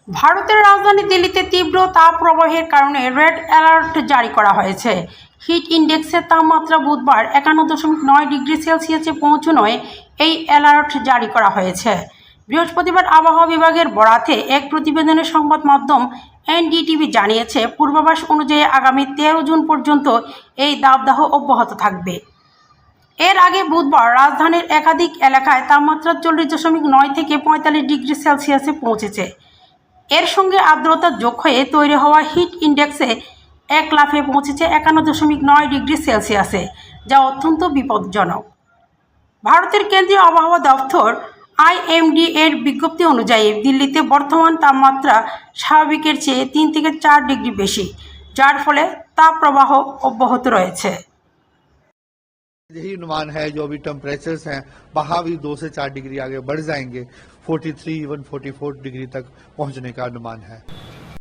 ভারতের রাজধানী দিল্লিতে তীব্র তাপপ্রবাহের কারণে রেড অ্যালার্ট জারি করা হয়েছে। হিট ইন্ডেক্সের তাপমাত্রা বুধবার 51.9 ডিগ্রি সেলসিয়াসে পৌঁছানোয় এই অ্যালার্ট জারি করা হয়েছে। বৃহস্পতিবার আবহাওয়া বিভাগের বরাতে এক প্রতিবেদনে সংবাদ মাধ্যম এনডিটিভি জানিয়েছে, পূর্বাভাস অনুযায়ী আগামী 13 জুন পর্যন্ত এই দাবদাহ অব্যাহত থাকবে। এর আগে বুধবার রাজধানীর একাধিক এলাকায় তাপমাত্রা 40.9 থেকে 45 ডিগ্রি সেলসিয়াসে পৌঁছেছে। এর সঙ্গে আর্দ্রতা যোগ হয়ে তৈরি হওয়া হিট ইন্ডেক্সে এক লাফে পৌঁছেছে 51.9 ডিগ্রি সেলসিয়াসে, যা অত্যন্ত বিপজ্জনক। ভারতের কেন্দ্রীয় আবহাওয়া দপ্তর আইএমডি এর বিজ্ঞপ্তি অনুযায়ী দিল্লিতে বর্তমান তাপমাত্রা স্বাভাবিকের চেয়ে 3 থেকে 4 ডিগ্রি বেশি, যার ফলে তাপপ্রবাহ অব্যাহত রয়েছে। यही अनुमान है जो अभी टेम्परेचर्स हैं वहां भी 2 से 4 डिग्री आगे बढ़ जाएंगे, 43 इवन 44 डिग्री तक पहुंचने का अनुमान है।